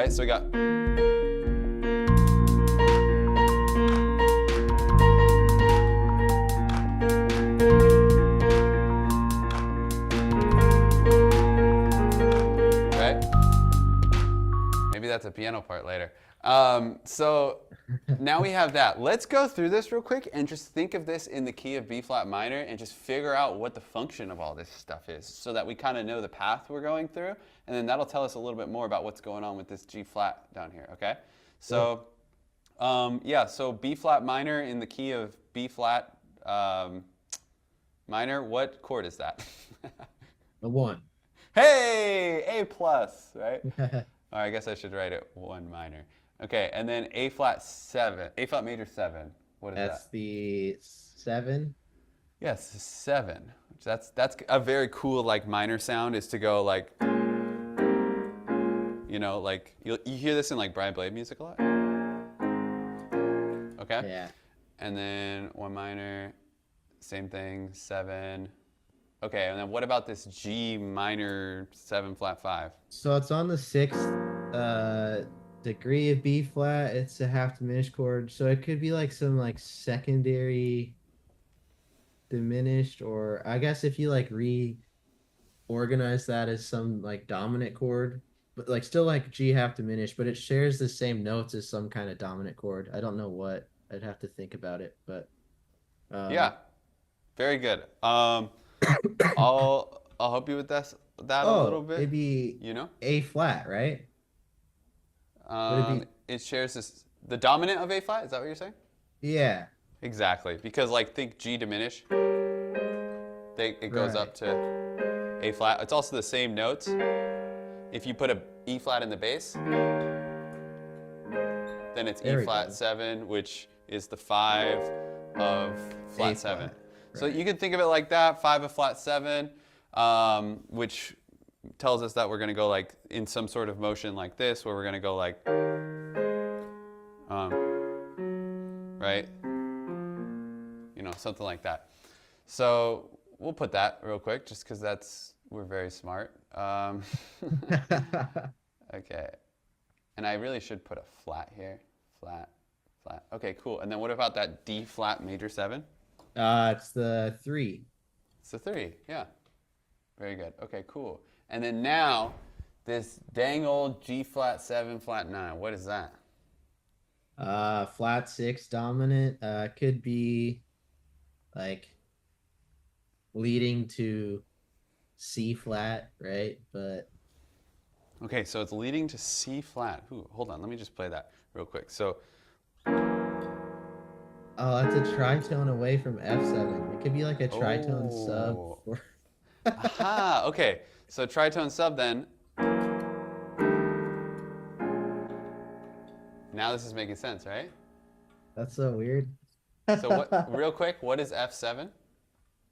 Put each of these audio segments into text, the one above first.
right? So we got. Right? Maybe that's a piano part later. So now we have that. Let's go through this real quick and just think of this in the key of B flat minor and just figure out what the function of all this stuff is so that we kind of know the path we're going through. And then that'll tell us a little bit more about what's going on with this G flat down here, okay? So, yeah, so B flat minor in the key of B flat minor, what chord is that? A 1. Hey, A plus, right? All right, I guess I should write it 1 minor. Okay, and then A flat 7, A flat major 7. What is that? That's the 7. Yes, 7. That's a very cool like minor sound is to go like, you know, like you hear this in like Brian Blade music a lot. Okay. Yeah. And then 1 minor, same thing, 7. Okay, and then what about this G minor 7 flat 5? So it's on the 6th degree of B flat. It's a half diminished chord. So it could be like some like secondary diminished, or I guess if you like reorganize that as some like dominant chord, but like still like G half diminished, but it shares the same notes as some kind of dominant chord. I don't know what. I'd have to think about it, but yeah, very good. I'll help you with that a little bit. Maybe you know, A flat, right? it shares the dominant of A flat. Is that what you're saying? Yeah. Exactly, because like think G diminish, it goes up to A flat. It's also the same notes. If you put a E flat in the bass, then it's E flat 7, which is the 5 of flat 7. Right. So you can think of it like that, 5 of flat 7, which tells us that we're going to go like in some sort of motion like this, where we're going to go like, right? You know, something like that. So we'll put that real quick, just because we're very smart. Okay. And I really should put a flat here. Flat, flat. Okay, cool. And then what about that D flat major 7? It's the 3. It's the 3, yeah. Very good. Okay, cool. And then now, this dang old G flat 7 flat 9. What is that? Flat 6 dominant. Could be like leading to C flat, right? But okay, so it's leading to C flat. Ooh, hold on, let me just play that real quick. So, oh, that's a tritone away from F7. It could be like a tritone sub. Or aha, okay. So tritone sub then. Now this is making sense, right? That's so weird. So what? Real quick, what is F7?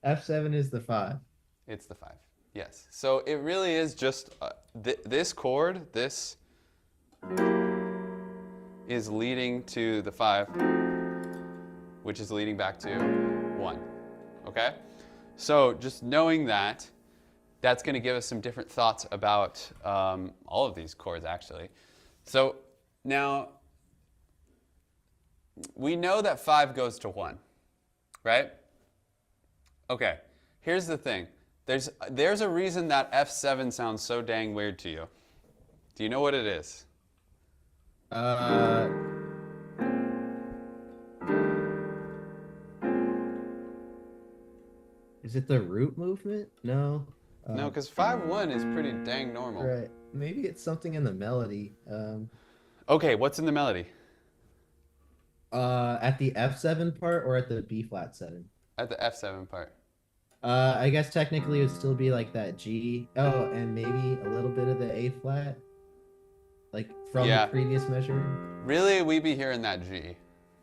F7 is the 5. It's the 5. Yes. So it really is just this chord. This is leading to the 5, which is leading back to 1. Okay? So just knowing that, that's going to give us some different thoughts about all of these chords, actually. So now, we know that 5 goes to 1, right? Okay, here's the thing. There's a reason that F7 sounds so dang weird to you. Do you know what it is? Is it the root movement? No. No, because 5-1 is pretty dang normal. Right. Maybe it's something in the melody. Okay, what's in the melody? At the F7 part or at the B flat 7? At the F7 part. I guess technically it would still be like that G. Oh, and maybe a little bit of the A flat, like from the previous measure. Really, we be hearing that G.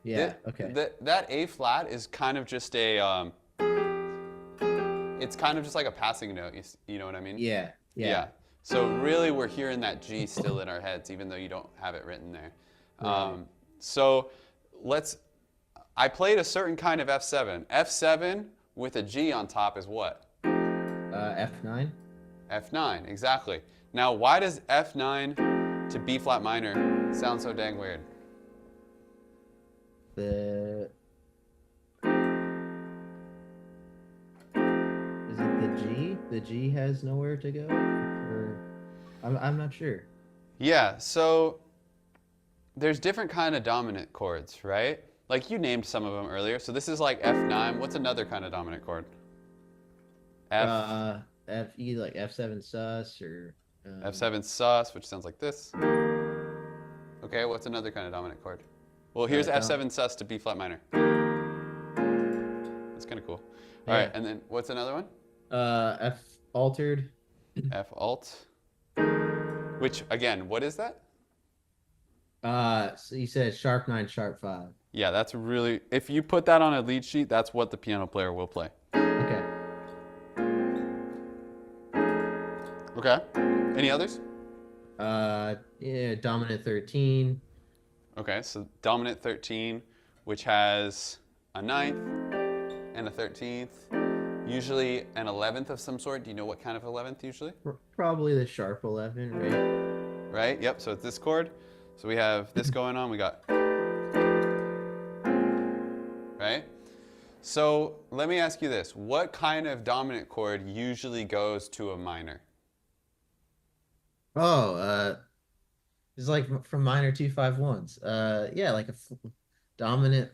Yeah. Okay. That A flat is kind of just a. It's kind of just like a passing note. You know what I mean? Yeah. Yeah. So really, we're hearing that G still in our heads, even though you don't have it written there. Right. So I played a certain kind of F7. F7 with a G on top is what? F9. F9, exactly. Now, why does F9 to B flat minor sounds so dang weird? The Is it the G? The G has nowhere to go, or I'm not sure. Yeah, so there's different kind of dominant chords, right? Like you named some of them earlier. So this is like F9. What's another kind of dominant chord? F F E like F7 sus or F7 sus, which sounds like this. Okay, what's another kind of dominant chord? Well, here's F7 sus to B flat minor. That's kind of cool. All right, and then what's another one? F altered. F alt. Which again, what is that? So you said sharp 9, sharp 5. Yeah, that's really, if you put that on a lead sheet, that's what the piano player will play. Okay. Okay. Any others? Yeah, dominant 13. Okay, so dominant 13, which has a 9th and a 13th, usually an 11th of some sort. Do you know what kind of 11th usually? Probably the sharp 11, right? Right, yep, so it's this chord. So we have this going on, we got, right? So let me ask you this. What kind of dominant chord usually goes to a minor? Oh, it's like from minor 2-5-1s. Yeah, like a dominant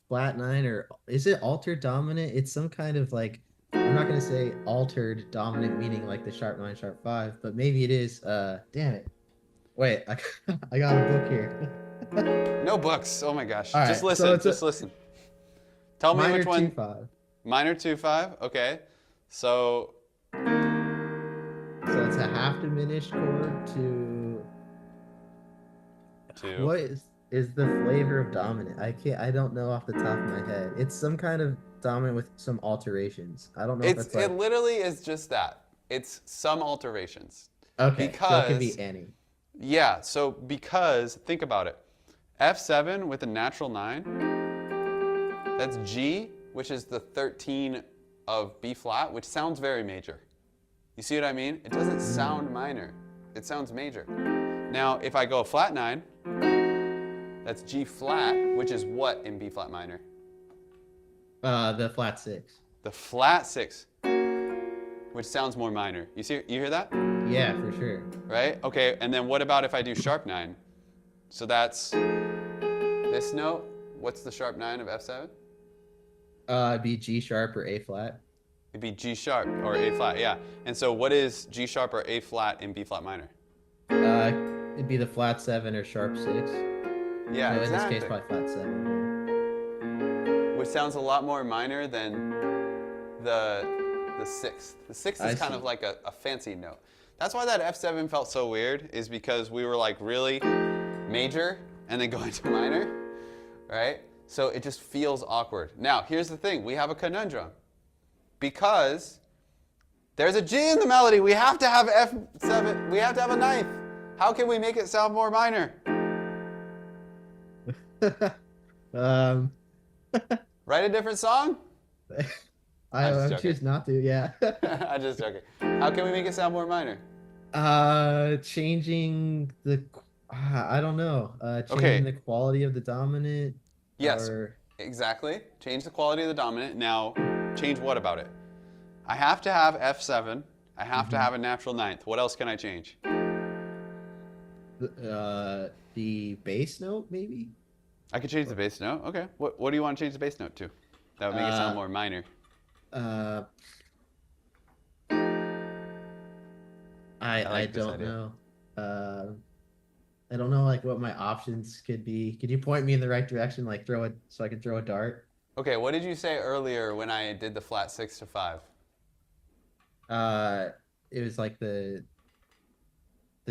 flat 9, or is it altered dominant? It's some kind of like, I'm not gonna say altered dominant meaning like the sharp 9, sharp 5, but maybe it is. Damn it. Wait, I got a book here. No books. Oh my gosh. All right, Just listen. so Just listen. Tell me minor which one. 2-5. Minor 2-5. Okay. So So it's a half diminished chord to. two. What is the flavor of dominant? I don't know off the top of my head. It's some kind of dominant with some alterations. I don't know if it's like. It literally is just that. It's some alterations. Okay, so it can Because be any. yeah. So because think about it. F7 with a natural 9. That's G, which is the 13 of B flat, which sounds very major. You see what I mean? It doesn't sound minor. It sounds major. Now, if I go flat 9, that's G flat, which is what in B flat minor? The flat 6. The flat 6, which sounds more minor. You hear that? Yeah, for sure. Right? Okay, and then what about if I do sharp 9? So that's this note. What's the sharp 9 of F7? It'd be G sharp or A flat. It'd be G sharp or A flat, yeah. And so what is G sharp or A flat in B flat minor? It'd be the flat 7 or sharp 6. Yeah, so exactly. in this case, probably flat 7. Which sounds a lot more minor than the 6th. The 6th is kind of like a fancy note. That's why that F7 felt so weird, is because we were like really major and then going to minor, right? So it just feels awkward. Now, here's the thing. We have a conundrum. Because there's a G in the melody, we have to have F7, we have to have a 9th. How can we make it sound more minor? Write a different song? I choose not to, yeah. I'm just joking. How can we make it sound more minor? Changing the, I don't know. Changing the quality of the dominant. Yes, exactly. Change the quality of the dominant. Now, change what about it? I have to have F7. I have to have a natural 9th. What else can I change? The bass note, maybe? I could change the bass note. Okay. What do you want to change the bass note to? That would make it sound more minor. I don't know. I don't know like what my options could be. Could you point me in the right direction, like throw it so I can throw a dart? Okay, what did you say earlier when I did the flat 6 to 5? It was like the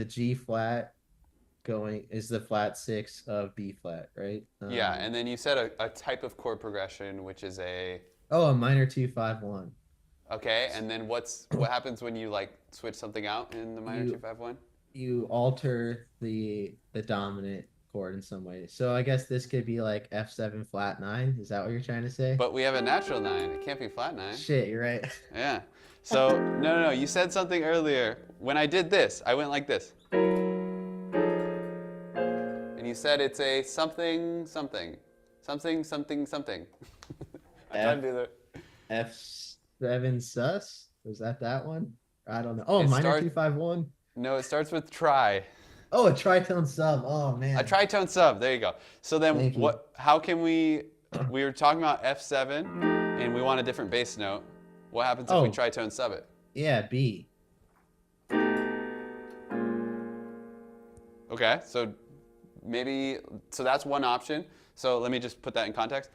G flat going is the flat 6 of B flat, right? Yeah, and then you said a type of chord progression, which is a minor 2-5-1. Okay, and then what happens when you like switch something out in the minor 2-5-1? You alter the dominant chord in some way. So I guess this could be like F7 flat 9. Is that what you're trying to say? But we have a natural 9. It can't be flat 9. Shit, you're right. Yeah. So no. You said something earlier. When I did this, I went like this. And you said it's a something, something. Something, something, something. I tried to do that. F7 sus? Was that one? I don't know. Oh, It minor start- 251. No, it starts with try. Oh, a tritone sub. Oh man. A tritone sub. There you go. So then Thank you. what? How can we were talking about F7 and we want a different bass note. What happens if we Oh. tritone sub it? Yeah, B. Okay, so that's one option. So let me just put that in context.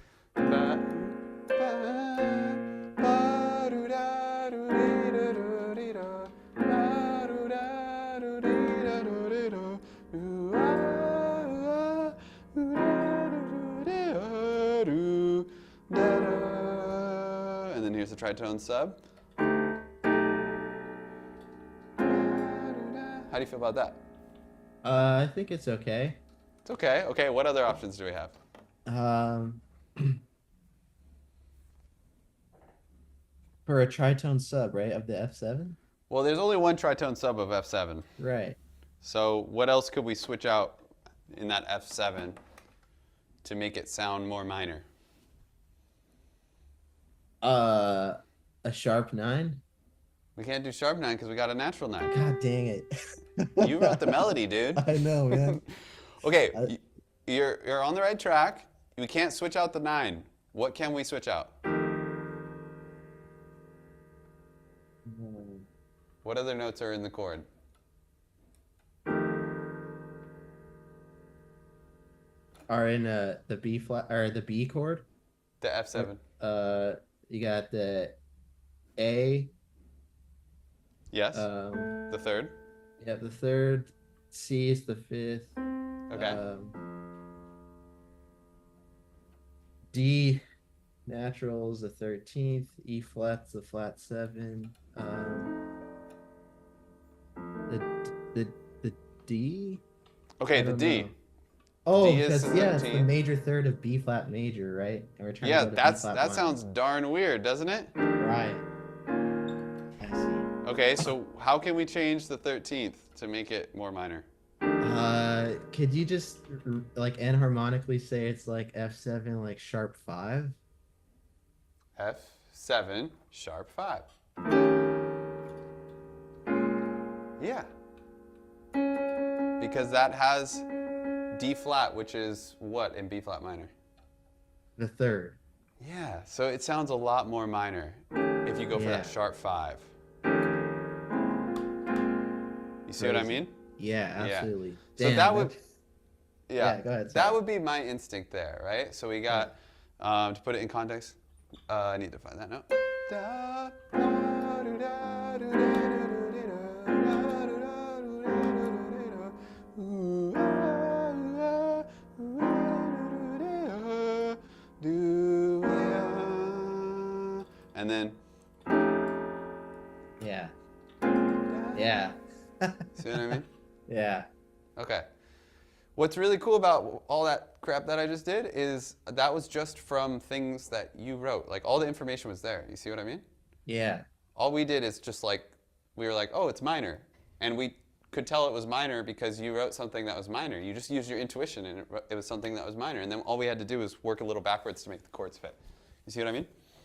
And then here's the tritone sub. How do you feel about that? I think it's okay. It's okay. Okay, what other options do we have? For a tritone sub, right, of the F7? Well, there's only one tritone sub of F7. Right. So what else could we switch out in that F7 to make it sound more minor? A sharp 9? We can't do sharp 9 because we got a natural 9. God dang it. You wrote the melody, dude. I know, man. Okay, you're on the right track. We can't switch out the 9. What can we switch out? What other notes are in the chord? Are in the B flat or the B chord? The F7. You got the A. Yes. The third. Yeah, the third. C is the fifth. Okay. D natural is the 13th. E flat's the flat 7. The D. Okay, I the don't D. know. Oh, D is because the it's the 13th. major third of B flat major, right? And we're trying Yeah, to go to B that flat minor. sounds darn weird, doesn't it? Right. I see. Okay, so how can we change the 13th to make it more minor? Could you just like enharmonically say it's like F7 like sharp 5? F7 sharp 5. Yeah. Because that has D flat, which is what in B flat minor? The third. Yeah, so it sounds a lot more minor if you go for that Yeah. sharp 5. You see what I mean? Yeah, Yeah. absolutely. So Damn, that would, that's- yeah, Yeah, go ahead, that sorry. would be my instinct there, right? So we got, to put it in context, I need to find that note. And then, Yeah. Yeah. see what I mean? Yeah. Okay. What's really cool about all that crap that I just did is that was just from things that you wrote. Like all the information was there. You see what I mean? Yeah. All we did is just like, we were like, oh, it's minor. And we could tell it was minor because you wrote something that was minor. You just used your intuition and it was something that was minor. And then all we had to do was work a little backwards to make the chords fit. You see what I mean?